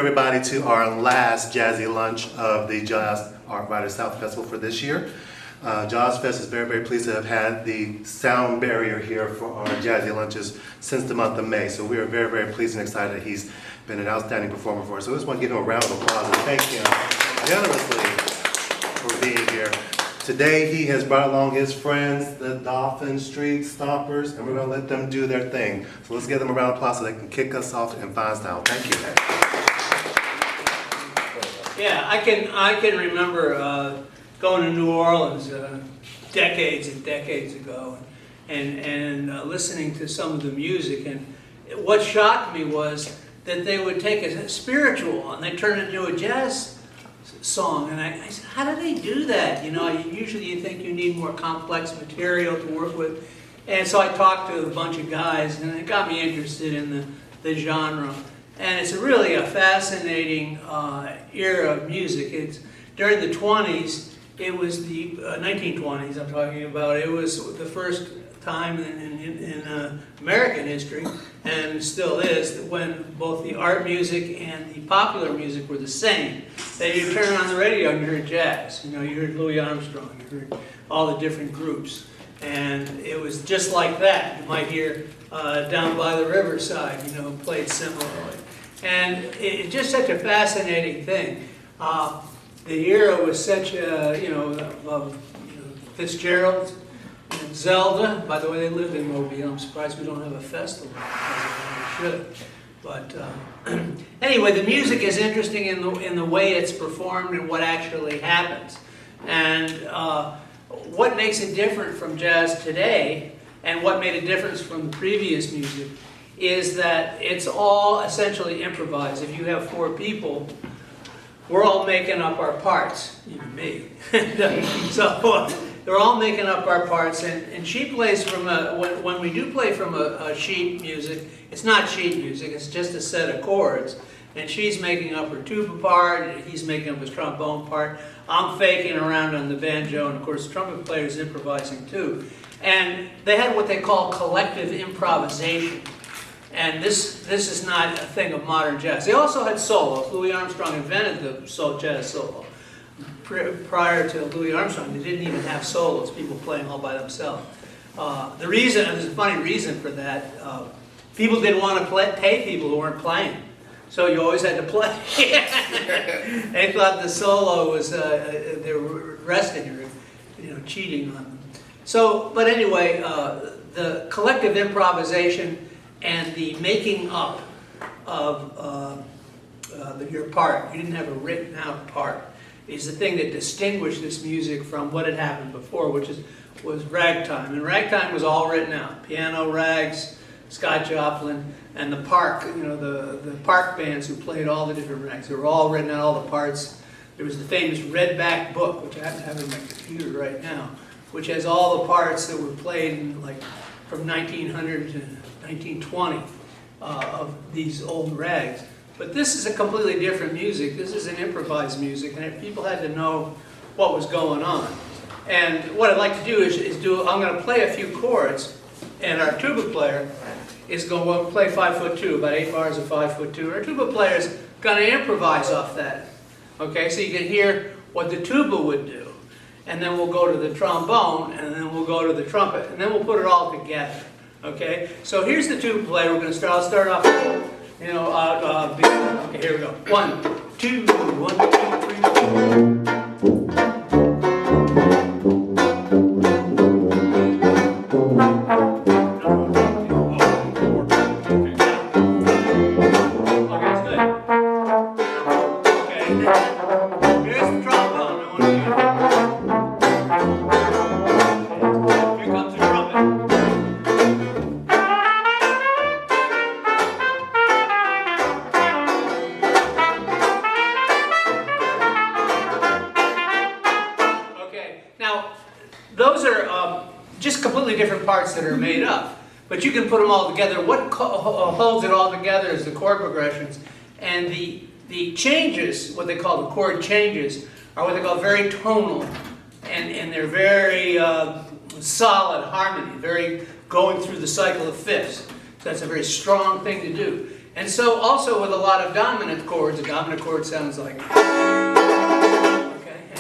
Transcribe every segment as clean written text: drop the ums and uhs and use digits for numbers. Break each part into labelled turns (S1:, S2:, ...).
S1: everybody to our last Jazzy Lunch of the Jazz Art Writers South Festival for this year. Jazz Fest is very, very pleased to have had the sound barrier here for our Jazzy Lunches since the month of May. So we are very, very pleased and excited that he's been an outstanding performer for us. So I just want to give him a round of applause and thank him generously for being here. Today he has brought along his friends, the Dauphin Street Stompers, and we're going to let them do their thing. So let's give them a round of applause so they can kick us off in fine style. Thank you.
S2: Yeah, I can remember going to New Orleans decades and decades ago, and listening to some of the music. And what shocked me was that they would take a spiritual and they turn it into a jazz song. And I said, how do they do that? You know, usually you think you need more complex material to work with. And so I talked to a bunch of guys, and it got me interested in the genre. And it's really a fascinating era of music. It's during the 20s. It was the 1920s I'm talking about. It was the first time in American history, and still is, when both the art music and the popular music were the same. That you turn on the radio and you heard jazz. You know, you heard Louis Armstrong, you heard all the different groups. And it was just like that. You might hear Down by the Riverside, you know, played similarly. And it's just such a fascinating thing. The era was such a, Fitzgerald and Zelda. By the way, they lived in Mobile. I'm surprised we don't have a festival, as we should. But anyway, the music is interesting in the way it's performed and what actually happens. And what makes it different from jazz today, and what made a difference from the previous music, is that it's all essentially improvised. If you have four people, we're all making up our parts, even me. So they're all making up our parts, and she plays from when we do play from a sheet music, it's not sheet music, it's just a set of chords. And she's making up her tuba part, and he's making up his trombone part. I'm faking around on the banjo, and of course the trumpet player is improvising too. And they had what they call collective improvisation. And this is not a thing of modern jazz. They also had solos. Louis Armstrong invented the jazz solo. Prior to Louis Armstrong, they didn't even have solos, people playing all by themselves. The reason, and there's a funny reason for that, people didn't want to pay people who weren't playing. So you always had to play. They thought the solo was, they were resting or, cheating on them. So, but anyway, the collective improvisation and the making up of your part, you didn't have a written out part, is the thing that distinguished this music from what had happened before, which was ragtime. And ragtime was all written out. Piano rags, Scott Joplin, and the Park, the Park bands who played all the different rags. They were all written out, all the parts. There was the famous Redback book, which I happen to have in my computer right now, which has all the parts that were played in, like, from 1900 to 1920 of these old rags. But this is a completely different music. This is an improvised music, and people had to know what was going on. And what I'd like to do is I'm going to play a few chords, and our tuba player is going to play 5'2", about 8 bars of 5'2". Our tuba player is going to improvise off that. Okay, so you can hear what the tuba would do. And then we'll go to the trombone, and then we'll go to the trumpet, and then we'll put it all together. Okay, so here's the tuba player. We're going to start. I'll start off. Okay, here we go. 1, 2, 1, 2, 3, 4. Those are just completely different parts that are made up, but you can put them all together. What holds it all together is the chord progressions, and the changes, what they call the chord changes, are what they call very tonal, and they're very solid harmony, very going through the cycle of fifths. So that's a very strong thing to do. And so also with a lot of dominant chords, a dominant chord sounds like, okay,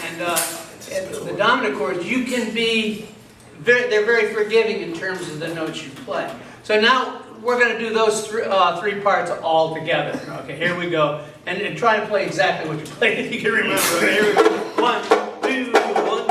S2: and the dominant chords, you can be, they're very forgiving in terms of the notes you play. So now we're going to do those three parts all together. Okay, here we go. And try to play exactly what you played if you can remember. Okay, here we go. 1, 2, 1,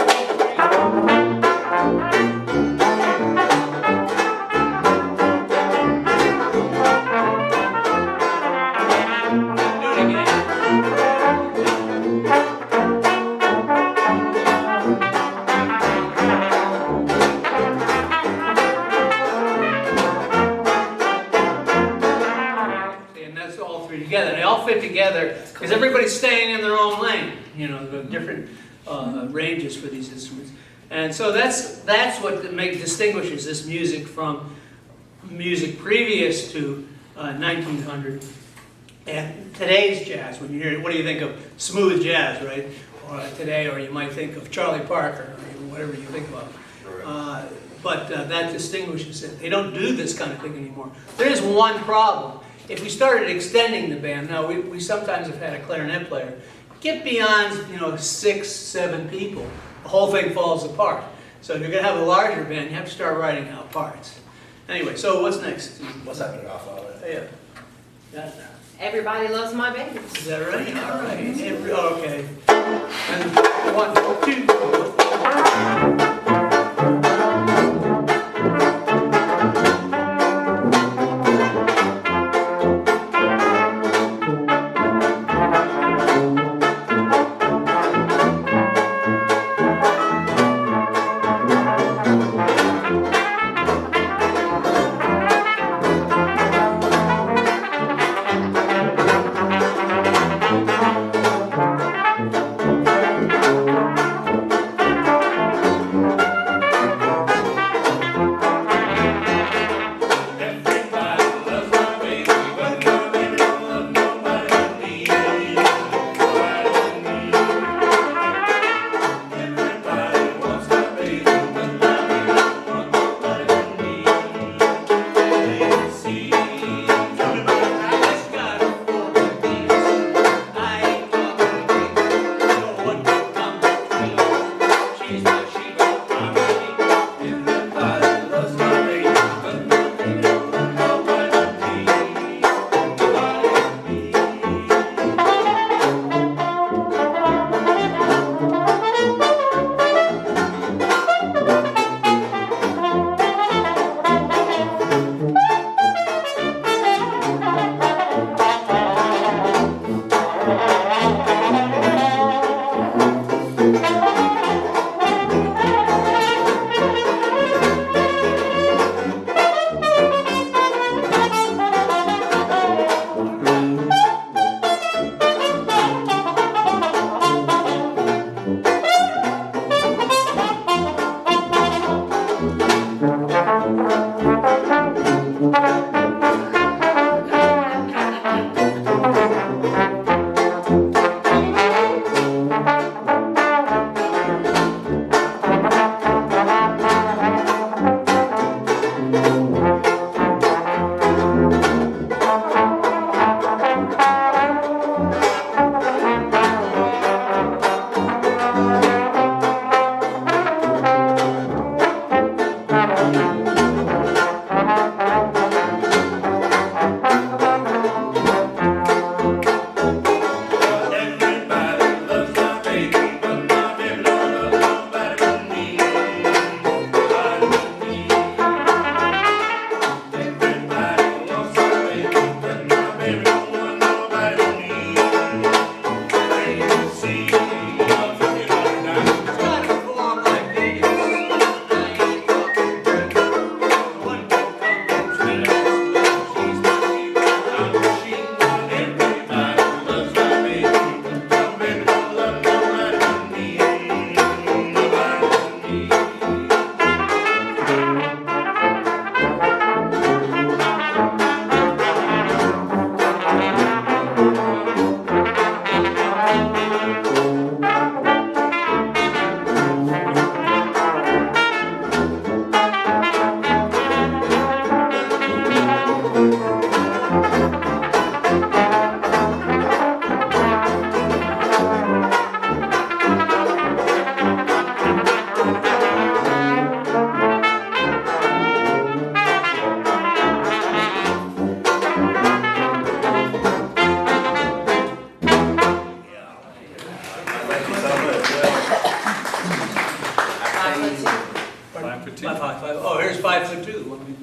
S2: together. They all fit together because everybody's staying in their own lane. You know, the different ranges for these instruments. And so that's what distinguishes this music from music previous to 1900 and today's jazz. When you hear it, what do you think of smooth jazz, right? Or today, or you might think of Charlie Parker, or whatever you think about. But that distinguishes it. They don't do this kind of thing anymore. There is one problem. If we started extending the band, now we sometimes have had a clarinet player, get beyond 6, 7 people, the whole thing falls apart. So if you're going to have a larger band, you have to start writing out parts. Anyway, so what's next?
S3: What's happening off of it?
S2: Yeah. Got it.
S4: Everybody loves my babies.
S2: Is that right? All right. Okay. And 1, 2.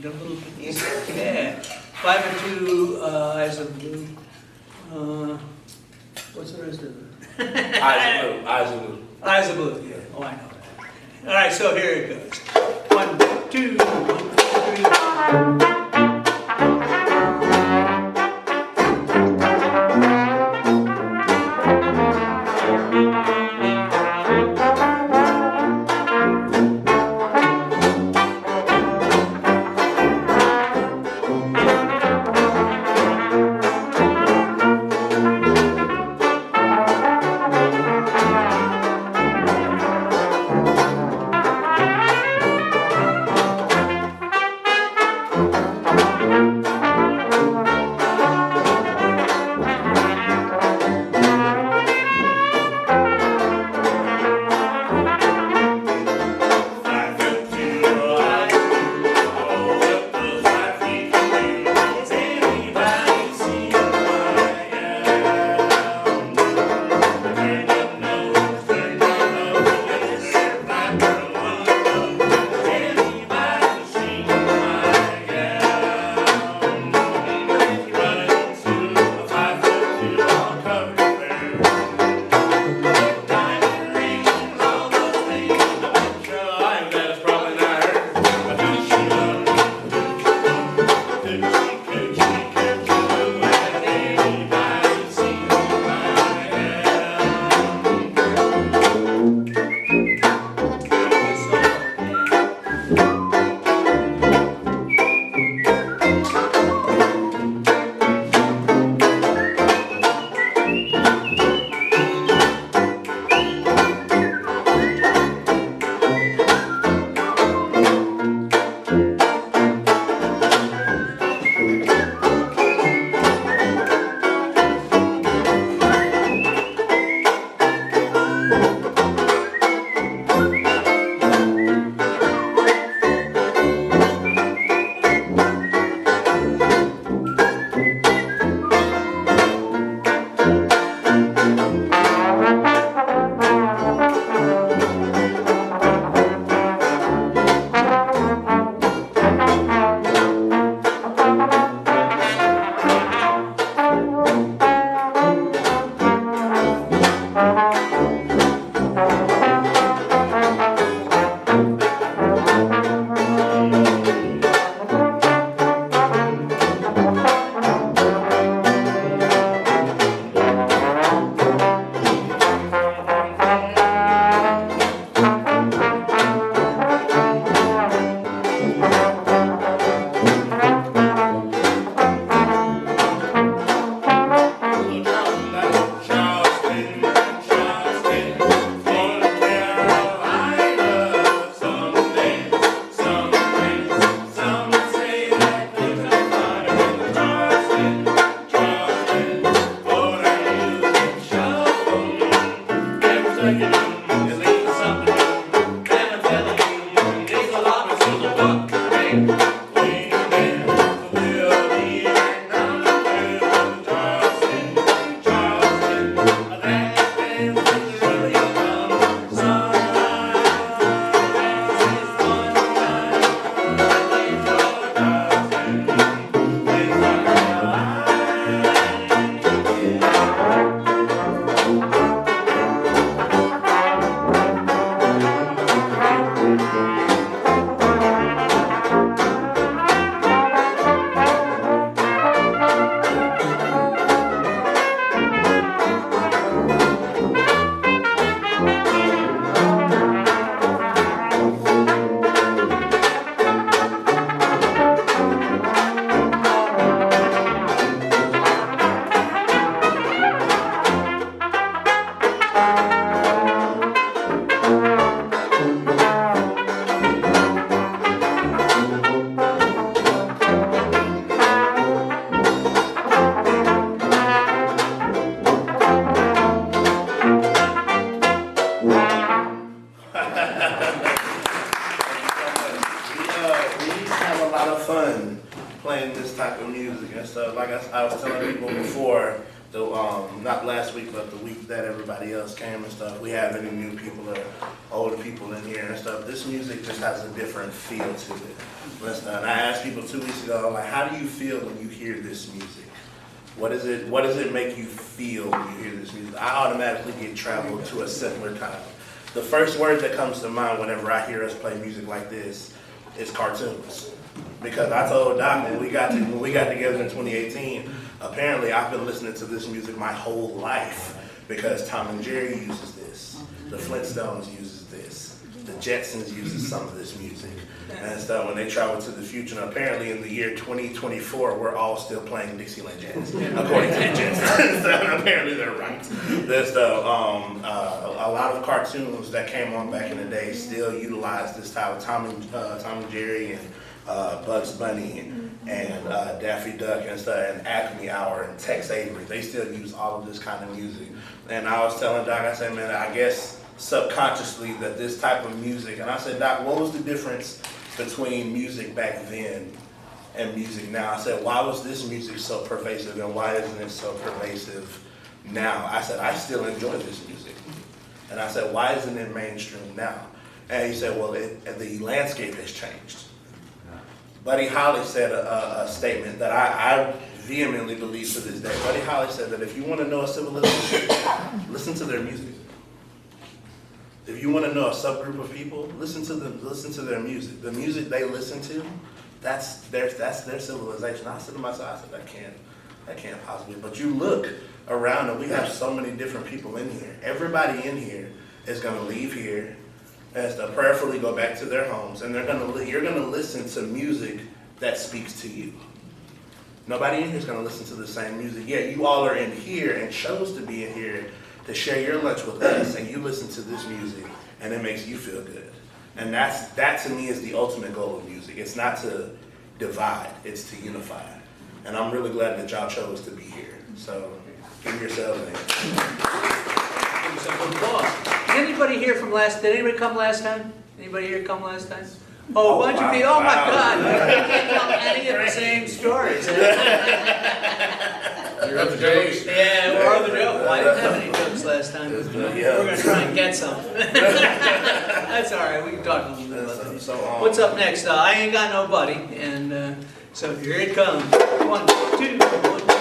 S2: The little yeah. 5 and 2 eyes of blue. What's the rest of it?
S3: Eyes of blue. Eyes of blue.
S2: Eyes of blue. Yeah. Oh, I know that. All right, so here it goes. 1, 2, 1, 2, 3.
S3: fun playing this type of music and stuff. Like I was telling people before, not last week, but the week that everybody else came and stuff, we have any new people or older people in here and stuff. This music just has a different feel to it. Listen, and I asked people 2 weeks ago, like, how do you feel when you hear this music? What does it make you feel when you hear this music? I automatically get traveled to a simpler time. The first word that comes to mind whenever I hear us play music like this is cartoons. Because I told Doc when we got together in 2018, apparently I've been listening to this music my whole life because Tom and Jerry uses this, the Flintstones uses this, the Jetsons uses some of this music and stuff when they travel to the future. And apparently in the year 2024, we're all still playing Dixieland jazz, according to the Jetsons. Apparently they're right. There's a lot of cartoons that came on back in the day still utilize this style. Tom and Jerry and Bugs Bunny and Daffy Duck and stuff, and Acme Hour and Tex Avery. They still use all of this kind of music. And I was telling Doc, I said, man, I guess subconsciously that this type of music, and I said, Doc, what was the difference between music back then and music now? I said, why was this music so pervasive and why isn't it so pervasive now? I said, I still enjoy this music. And I said, why isn't it mainstream now? And he said, well, the landscape has changed. Buddy Holly said a statement that I vehemently believe to this day. Buddy Holly said that if you want to know a civilization, listen to their music. If you want to know a subgroup of people, listen to their music. The music they listen to, that's their civilization. I said to myself, I said, that can't possibly. But you look around and we have so many different people in here. Everybody in here is going to leave here as to prayerfully go back to their homes, and you're gonna listen to music that speaks to you. Nobody in here is gonna listen to the same music. Yeah, you all are in here and chose to be in here to share your lunch with us, and you listen to this music, and it makes you feel good. And that to me is the ultimate goal of music. It's not to divide, it's to unify. And I'm really glad that y'all chose to be here. So give yourselves an hand.
S2: Give yourself an applause. Anybody here from did anybody come last time? Anybody here come last time? Oh, a bunch of people, oh my God, you can't tell any of the same stories.
S3: You're up to jokes.
S2: Yeah, we're on the joke. Well, I didn't have any jokes last time. We're going to try and get some. That's all right, we can talk a little bit about that. What's up next? I Ain't Got Nobody, and so here it comes. 1, 2, 1, 2.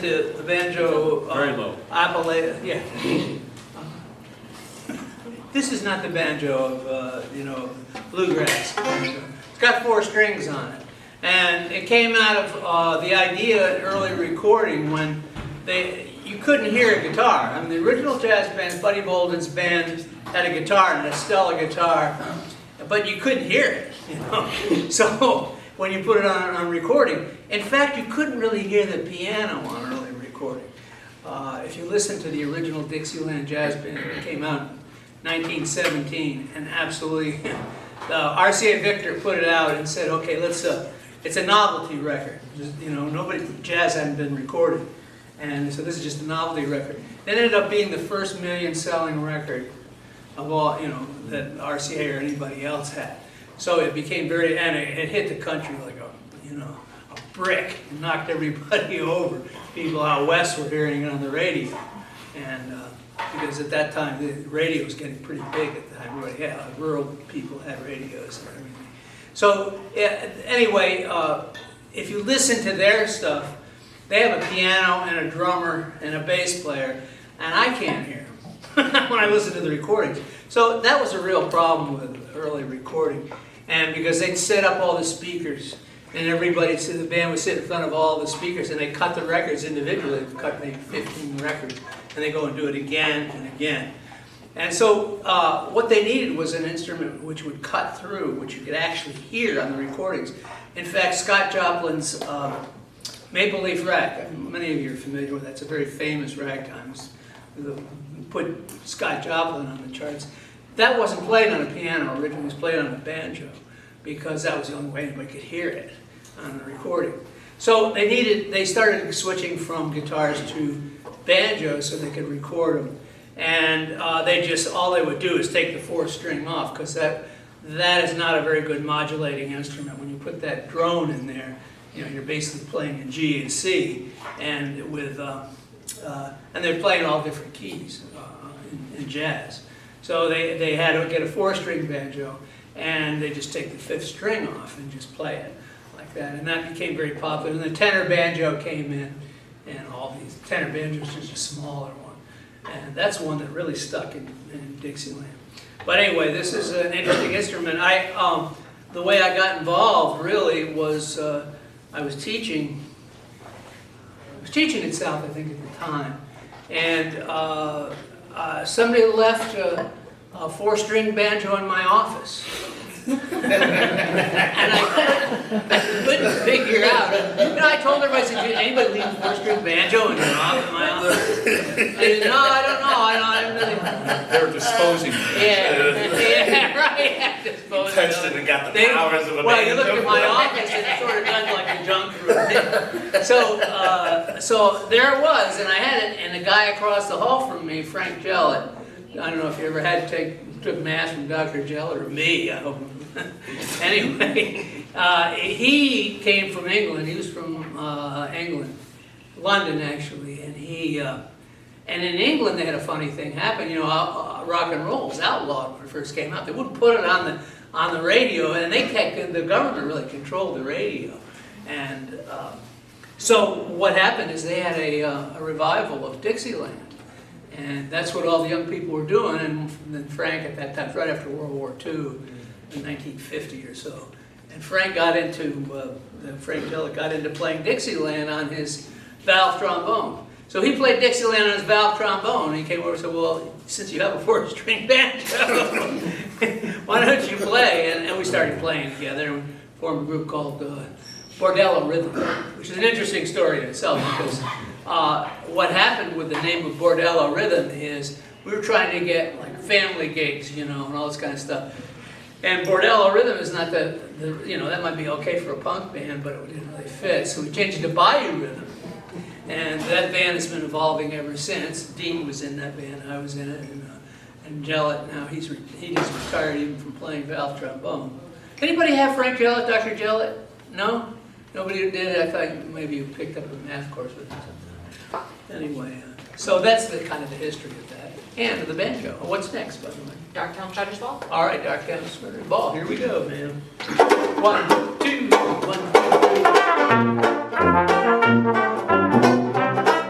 S2: the banjo.
S5: Very low.
S2: Appalachia, yeah. This is not the banjo of, bluegrass banjo. It's got 4 strings on it. And it came out of the idea in early recording when you couldn't hear a guitar. I mean, the original jazz band, Buddy Bolden's band, had a guitar, an Estella guitar, but you couldn't hear it, So when you put it on recording, in fact, you couldn't really hear the piano on early recording. If you listen to the original Dixieland Jazz Band, it came out in 1917, and absolutely, RCA Victor put it out and said, okay, it's a novelty record. Just, jazz hadn't been recorded. And so this is just a novelty record. It ended up being the first million-selling record of all, that RCA or anybody else had. So it became and it hit the country like a brick. It knocked everybody over. People out west were hearing it on the radio. And because at that time, the radio was getting pretty big at the time. Rural people had radios and everything. So anyway, if you listen to their stuff, they have a piano and a drummer and a bass player, and I can't hear them when I listen to the recordings. So that was a real problem with early recording. And because they'd set up all the speakers, and the band would sit in front of all the speakers, and they cut the records individually. They'd cut maybe 15 records, and they go and do it again and again. And so what they needed was an instrument which would cut through, which you could actually hear on the recordings. In fact, Scott Joplin's Maple Leaf Rag, many of you are familiar with that. It's a very famous ragtime. Put Scott Joplin on the charts. That wasn't played on a piano originally. It was played on a banjo because that was the only way anybody could hear it on the recording. So they started switching from guitars to banjos so they could record them. And all they would do is take the 4th string off, because that is not a very good modulating instrument. When you put that drone in there, you're basically playing in G and C, and and they're playing all different keys in jazz. So they had to get a 4-string banjo, and they just take the 5th string off and just play it like that. And that became very popular. And the tenor banjo came in, and all these tenor banjos are just a smaller one. And that's one that really stuck in Dixieland. But anyway, this is an interesting instrument. The way I got involved really was I was teaching at South, I think, at the time, and somebody left a 4-string banjo in my office. And I couldn't figure out. I told everybody, I said, did anybody leave a 4-string banjo in my office? They said, no, I don't know. I don't know.
S5: They're disposing.
S2: Yeah, right. Disposing.
S3: Touched it and got the powers of a
S2: Well, you
S3: banjo.
S2: look at my office and it sort of does like a junk room. So there it was, and I had it, and the guy across the hall from me, Frank Jellett, I don't know if you ever took mass from Dr. Jellett or me, I hope. Anyway, he came from England. He was from England, London actually, and and in England they had a funny thing happen. Rock and roll was outlawed when it first came out. They wouldn't put it on the radio, and the government really controlled the radio. And so what happened is they had a revival of Dixieland. And that's what all the young people were doing. And then Frank at that time, right after World War II, in 1950 or so. And Frank Jellett got into playing Dixieland on his valve trombone. So he played Dixieland on his valve trombone, and he came over and said, well, since you have a 4-string banjo, why don't you play? And we started playing together and formed a group called Bordello Rhythm, which is an interesting story in itself, because what happened with the name of Bordello Rhythm is we were trying to get like family gigs, and all this kind of stuff. And Bordello Rhythm is not that might be okay for a punk band, but it didn't really fit. So we changed it to Bayou Rhythm. And that band has been evolving ever since. Dean was in that band, I was in it, and Jellett, now he just retired even from playing valve trombone. Anybody have Frank Jellett, Dr. Jellett? No? Nobody did? I thought maybe you picked up a math course with him. Anyway, so that's the kind of the history of that. And of the banjo. What's next, by the way?
S4: Darktown Shutter's Ball.
S2: All right, Darktown Shutter's Ball. Here we go, man. 1, 2, 1, 2, 3.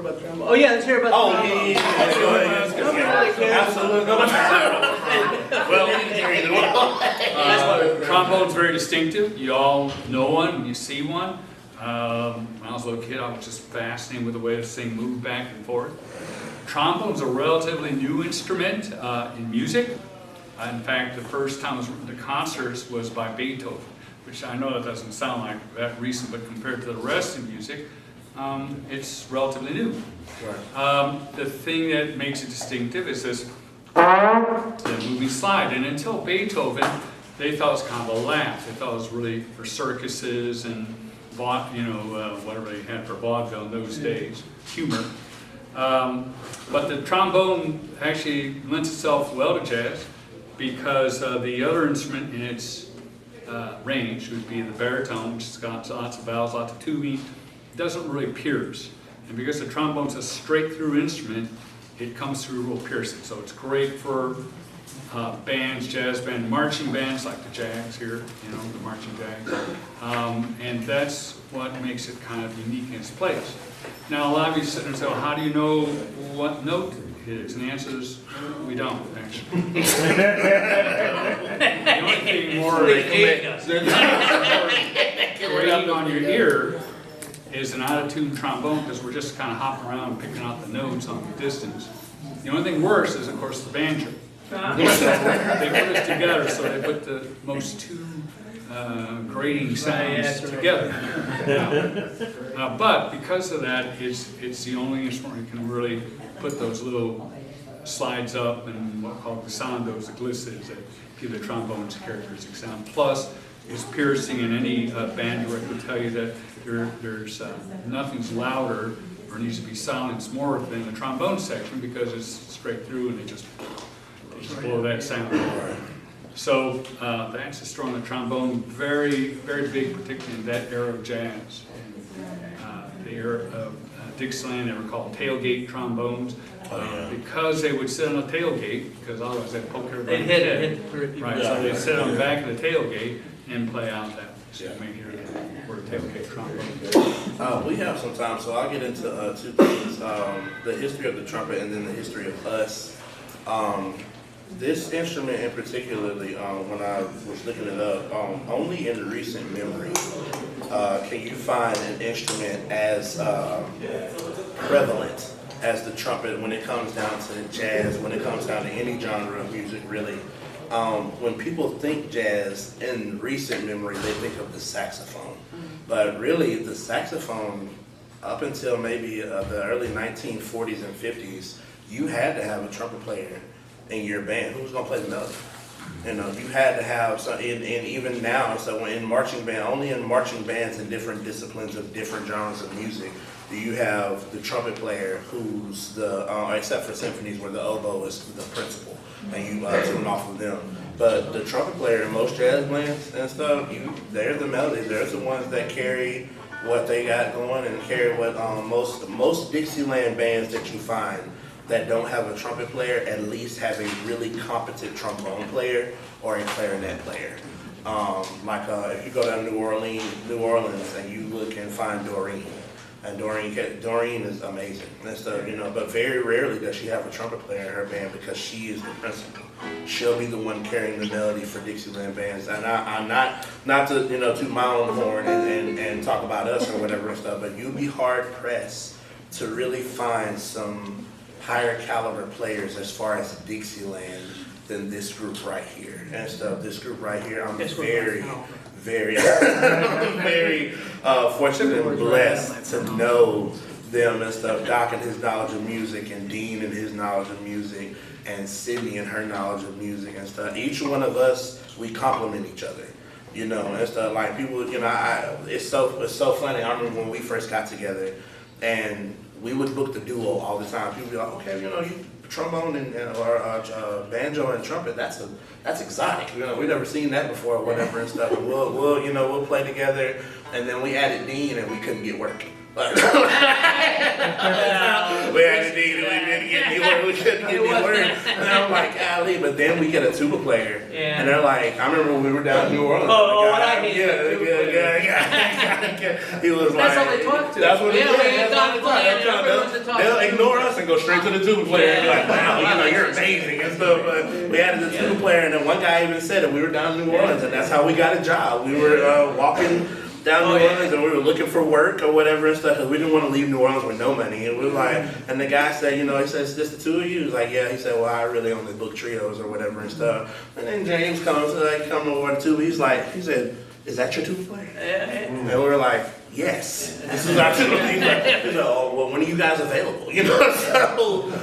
S2: about trombone? Oh, yeah, let's hear about
S3: Oh,
S2: trombone.
S3: yeah.
S2: Nobody really cares.
S3: Absolutely.
S5: Well, trombone's very distinctive. You all know one when you see one. When I was a little kid, I was just fascinated with the way this thing moved back and forth. Trombone's a relatively new instrument in music. In fact, the first time the concerts was by Beethoven, which I know that doesn't sound like that recent, but compared to the rest of music, it's relatively new. The thing that makes it distinctive is this moving slide. And until Beethoven, they thought it was kind of a laugh. They thought it was really for circuses and whatever they had for vaudeville in those days, humor. But the trombone actually lends itself well to jazz because the other instrument in its range would be the baritone, which has got lots of vowels, lots of tubing, doesn't really pierce. And because the trombone's a straight through instrument, it comes through real piercing. So it's great for bands, jazz band, marching bands like the Jags here, the marching Jags. And that's what makes it kind of unique in its place. Now a lot of you sit there and say, well, how do you know what note it is? And the answer is, we don't, actually. The only thing more grating on your ear is an out-of-tune trombone, because we're just kind of hopping around picking out the notes on the distance. The only thing worse is, of course, the banjo. They put us together, so they put the most two grating sounds together. But because of that, it's the only instrument that can really put those little slides up and what called glissandos, the glisses that give the trombone's characteristic sound. Plus, it's piercing, and any band director will tell you that there's nothing's louder or needs to be silenced more than the trombone section, because it's straight through and they just blow that sound. So that's the story on the trombone. Very, very big, particularly in that era of jazz. The era of Dixieland, they were called tailgate trombones, because they would sit on a tailgate, because otherwise they'd poke everybody in the head. Right, so they'd sit on the back of the tailgate and play out that. So you may hear the word tailgate trombone.
S3: We have some time, so I'll get into two things. The history of the trumpet and then the history of us. This instrument in particularly, when I was looking it up, only in recent memory can you find an instrument as prevalent as the trumpet when it comes down to jazz, when it comes down to any genre of music, really. When people think jazz in recent memory, they think of the saxophone. But really, the saxophone, up until maybe the early 1940s and 50s, you had to have a trumpet player in your band. Who was going to play the melody? You had to have some, and even now, so in marching band, only in marching bands in different disciplines of different genres of music, do you have the trumpet player who's except for symphonies where the oboe is the principal, and you tune off of them. But the trumpet player in most jazz bands and stuff, they're the melodies. They're the ones that carry what they got going and carry what most Dixieland bands that you find that don't have a trumpet player at least have a really competent trombone player or a clarinet player. If you go down to New Orleans and you look and find Doreen. And Doreen is amazing and stuff, but very rarely does she have a trumpet player in her band because she is the principal. She'll be the one carrying the melody for Dixieland bands. And I'm not to toot my own horn and talk about us or whatever and stuff, but you'd be hard pressed to really find some higher caliber players as far as Dixieland than this group right here and stuff. This group right here, I'm very very fortunate and blessed to know them and stuff. Doc and his knowledge of music, and Dean and his knowledge of music, and Sydney and her knowledge of music and stuff. Each one of us, we complement each other, and stuff. Like people, it's so funny. I remember when we first got together, and we would book the duo all the time. People would be like, okay, you trombone or banjo and trumpet, that's exotic. We've never seen that before or whatever and stuff. And we'll play together, and then we added Dean and we couldn't get work. We added Dean and we couldn't get any work. And I'm like, golly, but then we get a tuba player, and they're like, I remember when we were down in New Orleans. He was like,
S2: that's how they talk to.
S3: That's what
S2: That's
S3: and go straight to the tuba player and be like, wow, you know, you're amazing and stuff. But we added the tuba player, and then one guy even said that we were down in New Orleans, and that's how we got a job. We were walking down New Orleans, and we were looking for work or whatever and stuff, because we didn't want to leave New Orleans with no money. And we were like, and the guy said, you know, he says, just the two of you? He was like, yeah. He said, well, I really only book trios or whatever and stuff. And then James comes over to tuba. He said, is that your tuba player? And we were like, yes, this is our tuba player. He's like, you know, well, when are you guys available? You know,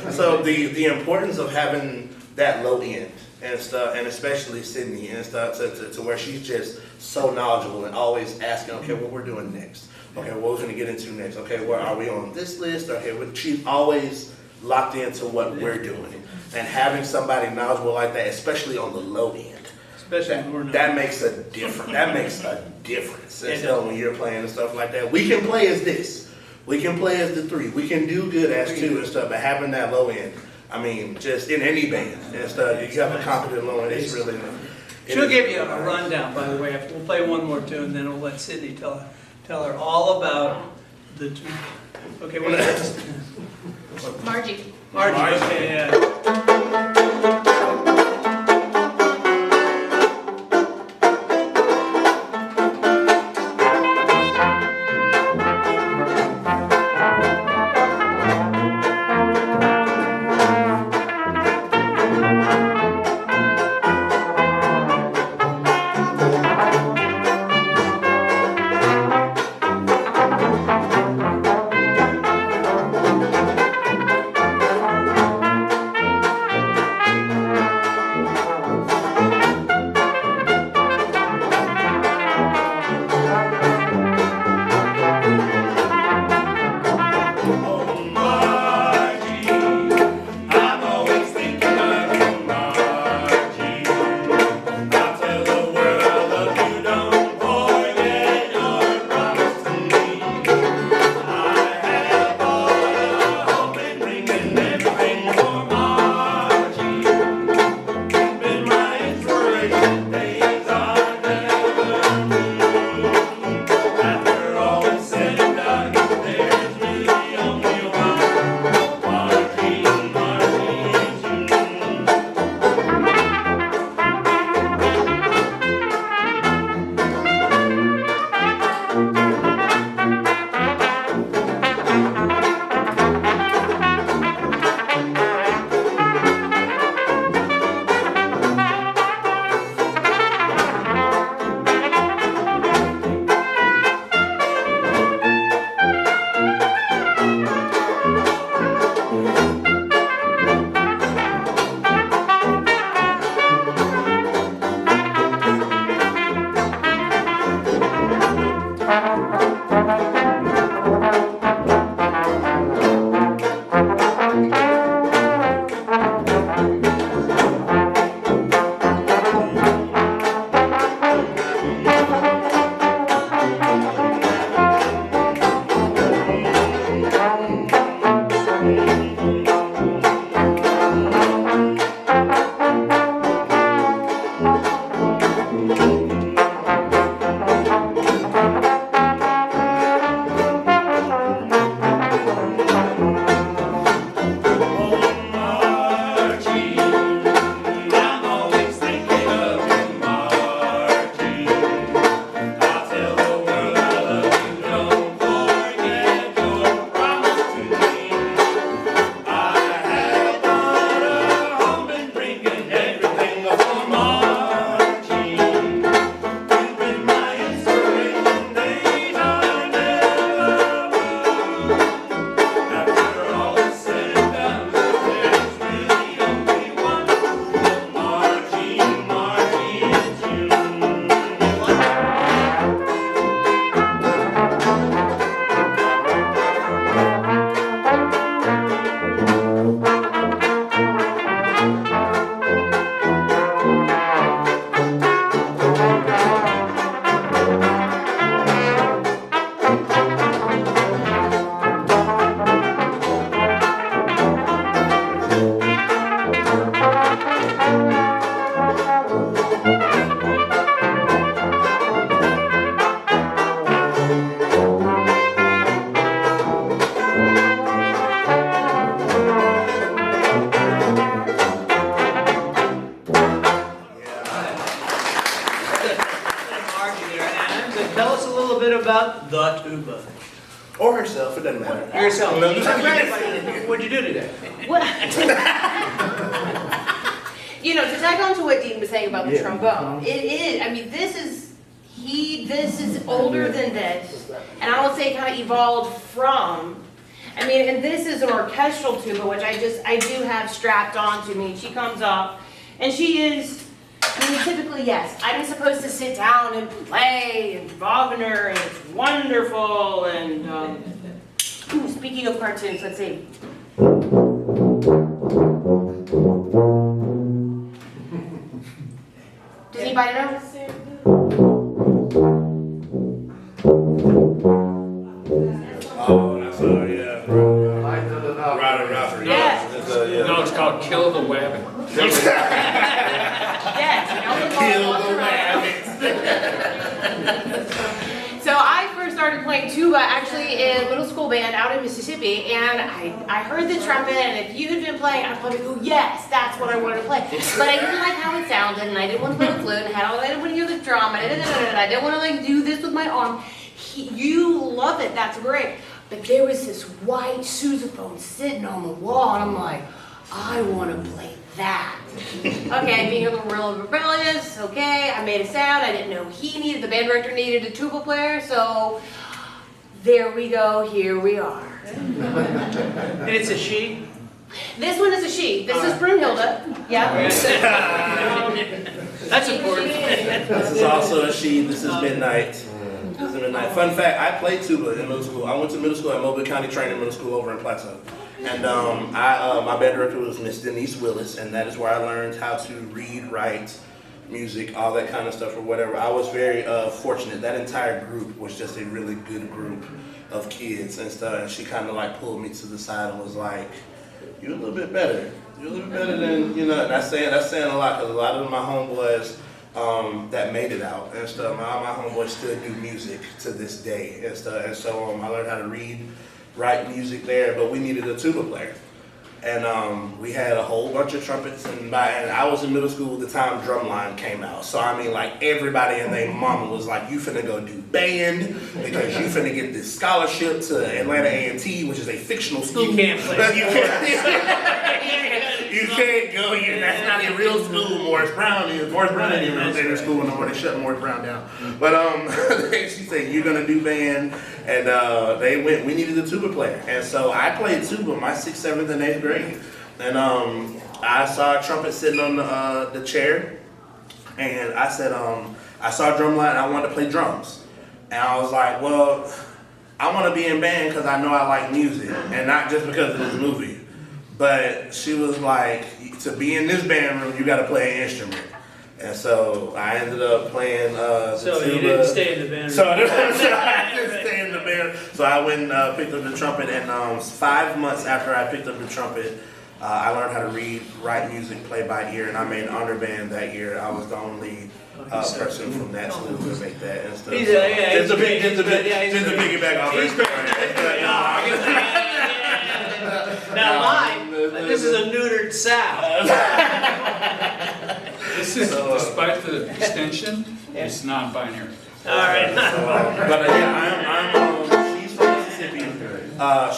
S3: so the importance of having that low end and stuff, and especially Sydney and stuff, to where she's just so knowledgeable and always asking, okay, what we're doing next? Okay, what we're gonna get into next? Okay, where are we on this list? Okay, she's always locked into what we're doing, and having somebody knowledgeable like that, especially on the low end, that makes a difference. That makes a difference. And so when you're playing and stuff like that, we can play as this, we can play as the three, we can do good as two and stuff, but having that low end, I mean, just in any band and stuff, you have a competent low end, it's really.
S2: She'll give you a rundown, by the way. We'll play one more tune, then we'll let Sydney tell her all about the two. Okay, what is this?
S4: Margie.
S2: Margie, okay, yeah. tuba, the tuba.
S3: Or herself, it doesn't matter.
S2: Yourself.
S3: No.
S2: What'd you do today?
S4: What? You know, to tag on to what Dean was saying about the trombone, it is, I mean, this is older than this, and I would say kind of evolved from, I mean, and this is an orchestral tuba, which I do have strapped onto me. She comes up, and she is, I mean, typically, yes, I'm supposed to sit down and play, and Wagner, and it's wonderful, and, ooh, speaking of cartoons, let's see. Does anybody know?
S3: Oh, that's yeah. Right.
S4: Yes.
S5: No, it's called Kill the Wabbit.
S4: Yes, you know, so I first started playing tuba actually in a middle school band out in Mississippi, and I heard the trumpet, and if you had been playing, I'd probably go, yes, that's what I wanted to play. But I didn't like how it sounded, and I didn't want to play the flute, and I didn't want to hear the drum, and I didn't want to like do this with my arm. You love it, that's great. But there was this white sousaphone sitting on the wall, and I'm like, I want to play that. Okay, being a little real rebellious, okay, I made a sound. I didn't know the band director needed a tuba player, so there we go, here we are.
S2: And it's a she?
S4: This one is a she. This is Brunhilde. Yeah.
S2: That's important.
S3: This is also a she. This is Midnight. This is Midnight. Fun fact, I played tuba in middle school. I went to middle school at Mobile County Training Middle School over in Plateau. And my band director was Miss Denise Willis, and that is where I learned how to read, write, music, all that kind of stuff or whatever. I was very fortunate. That entire group was just a really good group of kids and stuff. And she kind of like pulled me to the side and was like, "You're a little bit better. You're a little bit better than, you know." And that's saying a lot, because a lot of my homeboys that made it out and stuff. My homeboys still do music to this day and stuff. And so I learned how to read, write music there, but we needed a tuba player. And we had a whole bunch of trumpets, and I was in middle school at the time Drumline came out. So I mean, like, everybody and their mama was like, "You finna go do band because you finna get this scholarship to Atlanta A&T, which is a fictional school."
S2: You can't play.
S3: You can't go. That's not a real school. Morris Brown is. Morris Brown ain't even in school no more. They shut Morris Brown down. But she said, "You're gonna do band," and they went. We needed a tuba player, and so I played tuba my 6th, 7th, and 8th grade. And I saw a trumpet sitting on the chair, and I said, I saw a drum line, and I wanted to play drums. And I was like, well, I want to be in band because I know I like music, and not just because of this movie. But she was like, to be in this band room, you got to play an instrument. And so I ended up playing the
S2: So
S3: tuba.
S2: you didn't stay in the band.
S3: So I didn't stay in the band. So I went and picked up the trumpet, and 5 months after I picked up the trumpet, I learned how to read, write music, play by ear, and I made an honor band that year. I was the only person from that school to make that and stuff. Just to piggyback off
S2: He's
S3: that.
S2: Now mine, this is a neutered sow.
S5: This is, despite the distinction, it's non-binary.
S2: All right.
S3: But she's from Mississippi.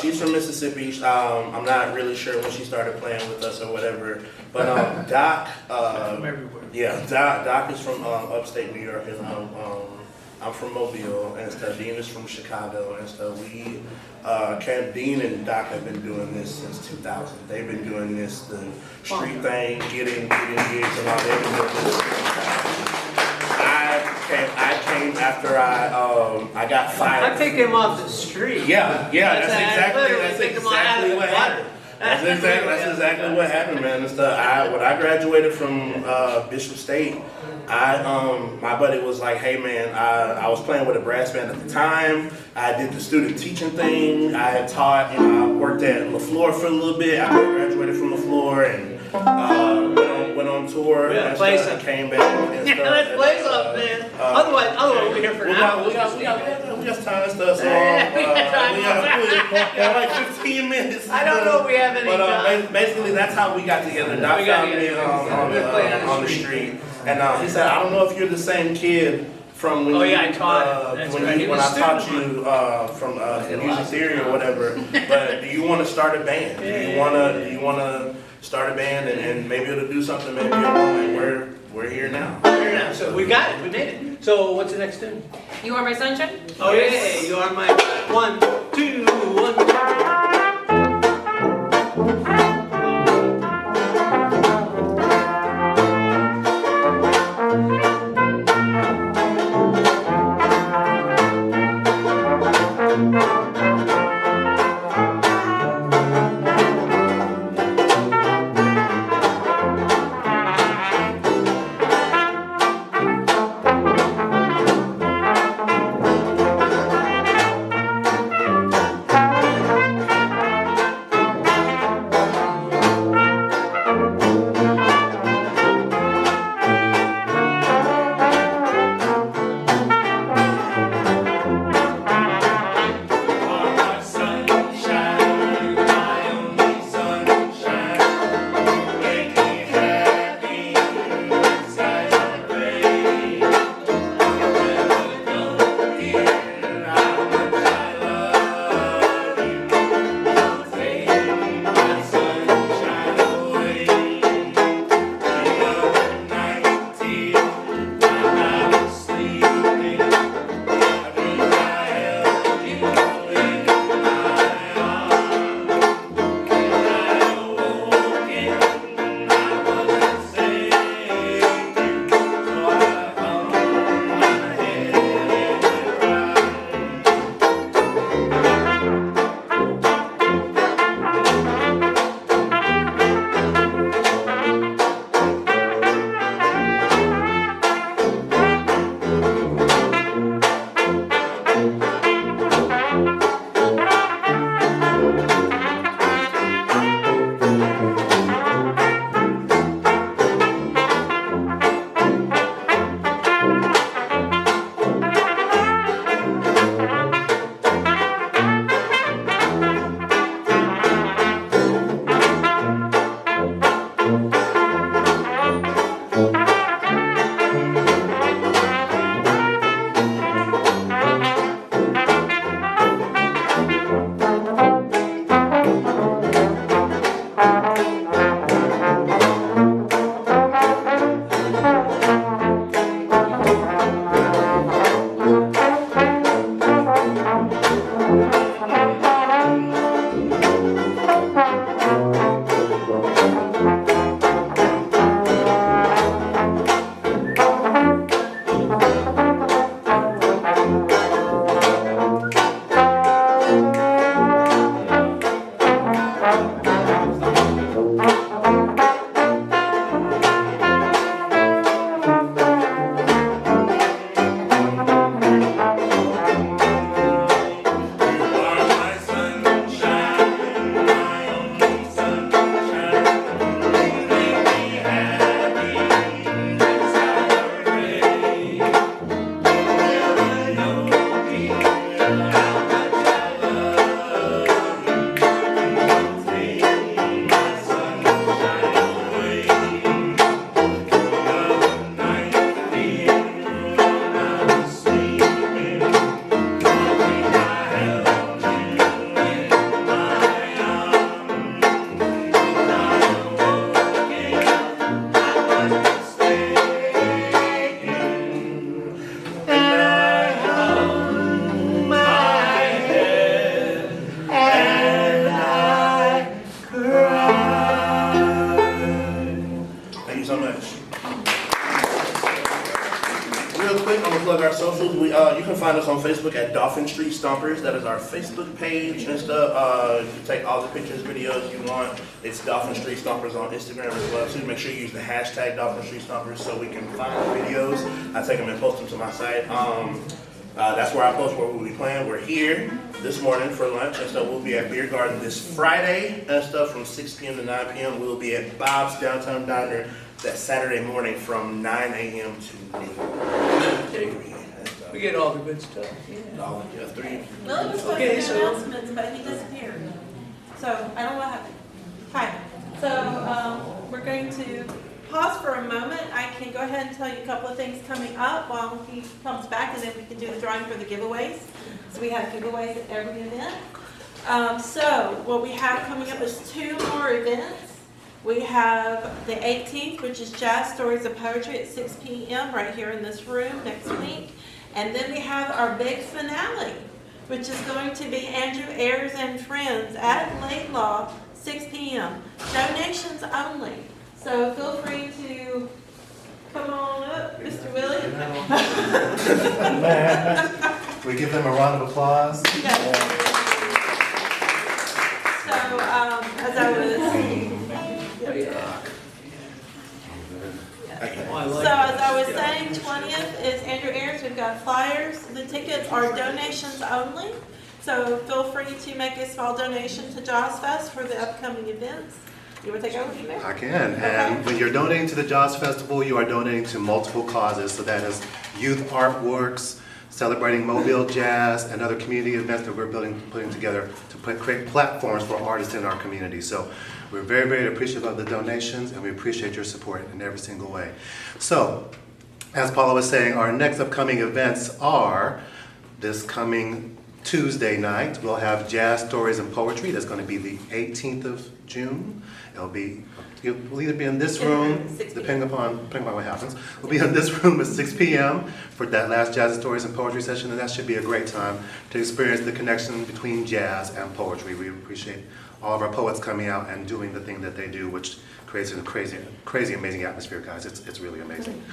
S3: She's from Mississippi. I'm not really sure when she started playing with us or whatever. But Doc,
S2: From everywhere.
S3: yeah, Doc is from upstate New York, and I'm from Mobile, and stuff. Dean is from Chicago, and stuff. Dean and Doc have been doing this since 2000. They've been doing this, the street thing, getting gigs and all. They've been doing this. I came after I got fired.
S2: I picked him off the street.
S3: Yeah, that's exactly
S2: pick him out of
S3: what
S2: the
S3: happened. That's exactly what happened, man. And stuff. When I graduated from Bishop State, my buddy was like, "Hey, man, I was playing with a brass band at the time. I did the student teaching thing. I had taught, I worked at LaFleur for a little bit. I graduated from LaFleur and went on tour.
S2: We gotta
S3: and
S2: play
S3: stuff,
S2: some.
S3: and came back. And stuff,
S2: Let's play something, man. Otherwise we'll be here for an hour.
S3: we got time and stuff. So
S2: We
S3: got like 15 minutes.
S2: I don't know if we have any time.
S3: Basically, that's how we got together. Doc
S2: We got
S3: found me
S2: together.
S3: on the street, and he said, "I don't know if you're the same kid from when
S2: Oh,
S3: you,
S2: yeah, I taught him. That's right. He
S3: when
S2: was
S3: I
S2: a
S3: taught
S2: student
S3: you from music theory or whatever. But do you want to start a band? Do you want to start a band and maybe it'll do something? Maybe it won't. And we're here now.
S2: Here now. So we got it. We made it. So what's the next tune?
S4: You are my sunshine?
S2: Oh yeah, you are my 1, 2, 1, 2.
S3: plug our socials. You can find us on Facebook at Dauphin Street Stompers. That is our Facebook page and stuff. You can take all the pictures, videos you want. It's Dauphin Street Stompers on Instagram as well. So make sure you use the hashtag Dauphin Street Stompers so we can find the videos. I take them and post them to my site. That's where I post where we'll be playing. We're here this morning for lunch and stuff. We'll be at Beer Garden this Friday and stuff from 6 p.m. to 9 p.m. We'll be at Bob's Downtown Diner that Saturday morning from 9 a.m. to noon.
S2: We get all the good stuff.
S3: Well, it was
S6: supposed to be announcements, but he disappeared. So I don't know what happened. Hi. So we're going to pause for a moment, I can go ahead and tell you a couple of things coming up while he comes back, and then we can do the drawing for the giveaways. So we have giveaways at every event. So what we have coming up is 2 more events. We have the 18th, which is Jazz Stories of Poetry at 6 p.m. right here in this room next week. And then we have our big finale, which is going to be Andrew Ayers and Friends at Laidlaw, 6 p.m. Donations only. So feel free to come on up, Mr. Willie.
S1: We give them a round of applause.
S6: Yeah. So, as I was... So as I was saying, 20th is Andrew Ayers. We've got flyers. The tickets are donations only. So feel free to make a small donation to Jaws Fest for the upcoming events. You want to take over from there?
S1: I can. And when you're donating to the Jaws Festival, you are donating to multiple causes. So that is youth artworks, celebrating Mobile jazz, and other community events that we're putting together to create platforms for artists in our community. So we're very, very appreciative of the donations, and we appreciate your support in every single way. So, as Paula was saying, our next upcoming events are this coming Tuesday night. We'll have Jazz Stories and Poetry. That's going to be the 18th of June. It'll either be in this room, depending upon what happens. We'll be in this room at 6 p.m. for that last Jazz Stories and Poetry session, and that should be a great time to experience the connection between jazz and poetry. We appreciate all of our poets coming out and doing the thing that they do, which creates a crazy, amazing atmosphere, guys. It's really amazing.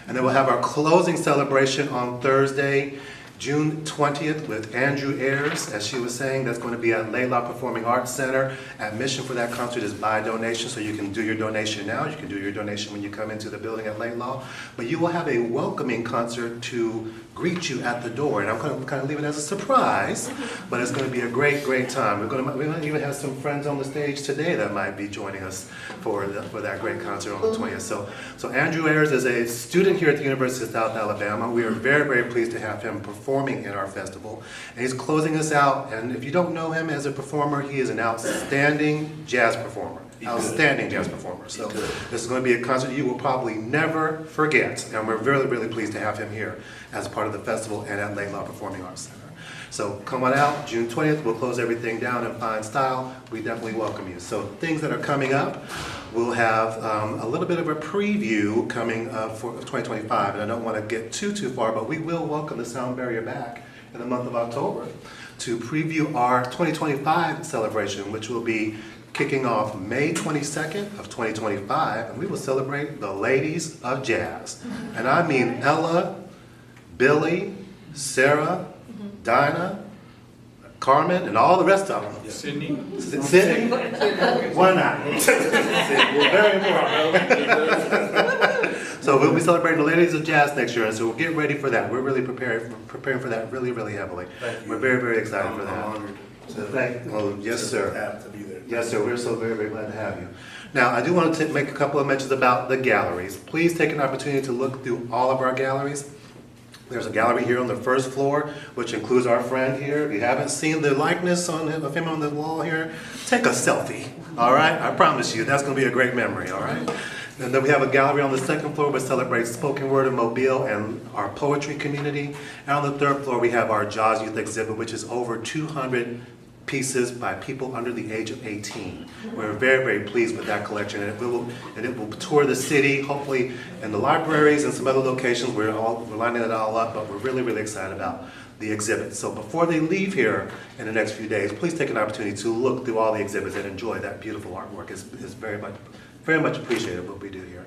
S1: And then we'll have our closing celebration on Thursday, June 20th with Andrew Ayers, as she was saying. That's going to be at Layla Performing Arts Center. Admission for that concert is by donation, so you can do your donation now. You can do your donation when you come into the building at Layla. But you will have a welcoming concert to greet you at the door, and I'm going to kind of leave it as a surprise, but it's going to be a great, great time. We might even have some friends on the stage today that might be joining us for that great concert on the 20th. So Andrew Ayers is a student here at the University of South Alabama. We are very, very pleased to have him performing in our festival, and he's closing us out. And if you don't know him as a performer, he is an outstanding jazz performer. Outstanding jazz performer. So this is going to be a concert you will probably never forget, and we're really, really pleased to have him here as part of the festival and at Layla Performing Arts Center. So come on out, June 20th, we'll close everything down in fine style. We definitely welcome you. So things that are coming up, we'll have a little bit of a preview coming up for 2025, and I don't want to get too far, but we will welcome the Sound Barrier back in the month of October to preview our 2025 celebration, which will be kicking off May 22nd of 2025, and we will celebrate the ladies of jazz. And I mean Ella, Billy, Sarah, Dinah, Carmen, and all the rest of them.
S5: Sydney?
S1: Sydney? Why not? Very important. So we'll be celebrating the ladies of jazz next year, and so we'll get ready for that. We're really preparing for that really, really heavily. We're very, very excited for that.
S3: I'm honored
S1: Yes, sir.
S3: to be there.
S1: Yes, sir. We're so very, very glad to have you. Now, I do want to make a couple of mentions about the galleries. Please take an opportunity to look through all of our galleries. There's a gallery here on the first floor, which includes our friend here. If you haven't seen the likeness of him on the wall here, take a selfie, all right? I promise you, that's going to be a great memory, all right? And then we have a gallery on the second floor which celebrates spoken word in Mobile and our poetry community. And on the third floor, we have our Jaws Youth exhibit, which is over 200 pieces by people under the age of 18. We're very, very pleased with that collection, and it will tour the city, hopefully in the libraries and some other locations. We're lining it all up, but we're really, really excited about the exhibit. So before they leave here in the next few days, please take an opportunity to look through all the exhibits and enjoy that beautiful artwork. It's very much appreciated what we do here.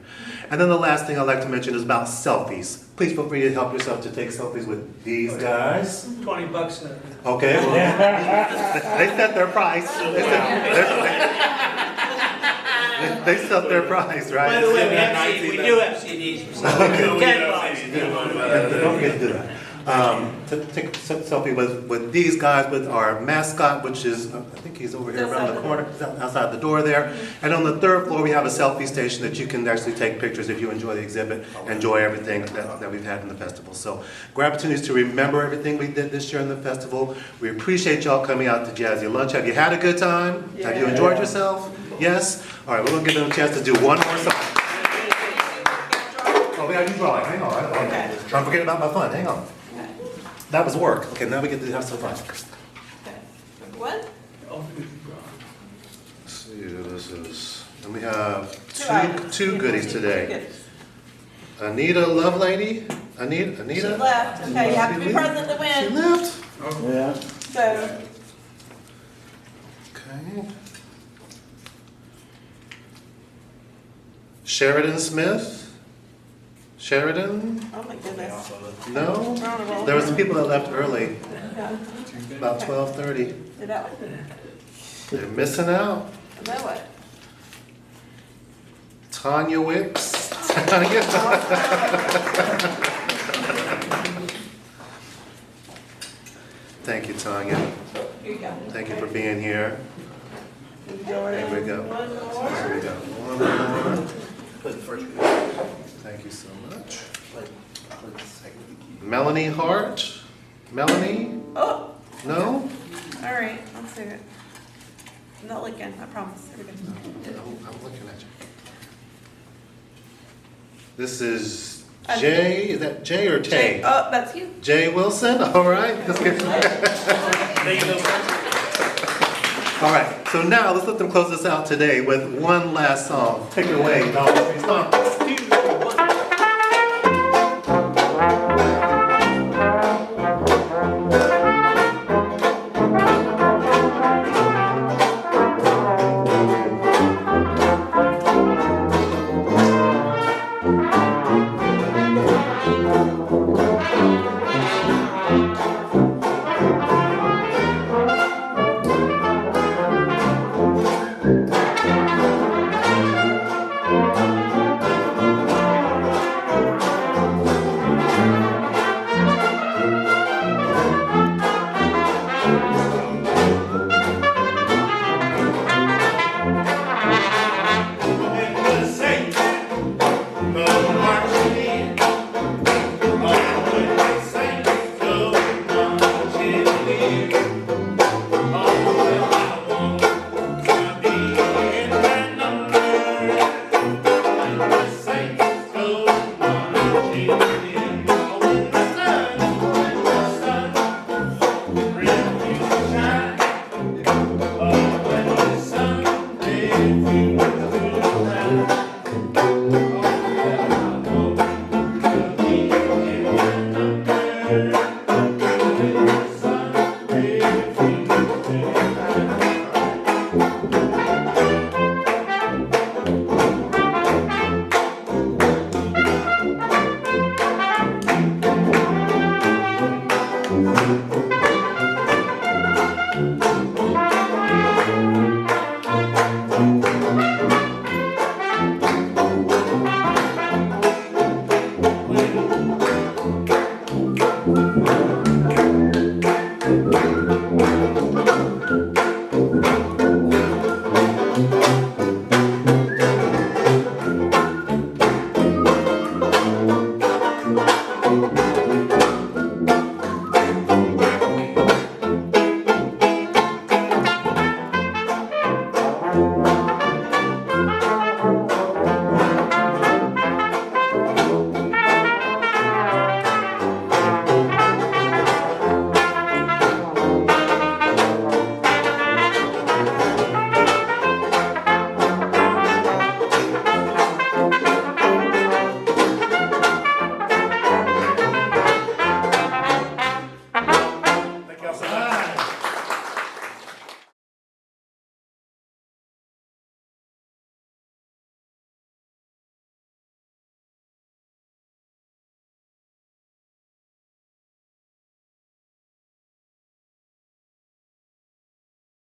S1: And then the last thing I'd like to mention is about selfies. Please feel free to help yourself to take selfies with these guys.
S2: $20.
S1: Okay, well, they set their price. They set their price, right?
S2: By the way, we do have CDs.
S1: Don't forget to do that. To take a selfie with these guys, with our mascot, which is, I think he's over here around the corner, outside the door there. And on the third floor, we have a selfie station that you can actually take pictures if you enjoy the exhibit, enjoy everything that we've had in the festival. So great opportunities to remember everything we did this year in the festival. We appreciate y'all coming out to Jazzy Lunch. Have you had a good time? Have you enjoyed yourself? Yes? All right, we're going to give them a chance to do one more song. we gotta do drawing, hang on.
S6: Okay.
S1: Don't forget about my fun, hang on.
S6: Okay.
S1: That was work. Okay, now we get to have some fun.
S6: Okay. Number one?
S1: Let's see, this is, and we have
S6: items.
S1: two goodies today.
S6: Goodies.
S1: Anita Lovelady,
S6: She
S1: Anita?
S6: left. Okay, you have to be present to
S1: She
S6: win.
S1: left.
S7: Yeah.
S6: So,
S1: Okay. Sheridan Smith? Sheridan?
S6: oh my goodness.
S1: No?
S6: We're on a roll.
S1: There were some people that left early,
S6: Yeah.
S1: about 12:30.
S6: Did that?
S1: They're missing out.
S6: Now what?
S1: Tanya Wicks. Tanya. Thank you, Tanya.
S6: Here you go.
S1: Thank you for being here. There we go.
S6: One more.
S1: There we go. One more.
S3: Put the first.
S1: Thank you so much.
S3: Put the second.
S1: Melanie Hart? Melanie?
S6: Oh,
S1: No?
S6: all right, I'll save it. I'm not looking, I promise. Here we go.
S1: I'm looking at you. This is Jay, is that Jay or Tay?
S6: Oh, that's you.
S1: Jay Wilson, all right. Let's get all right, so now let's let them close this out today with one last song. Take it away, Dauphin Street Stompers.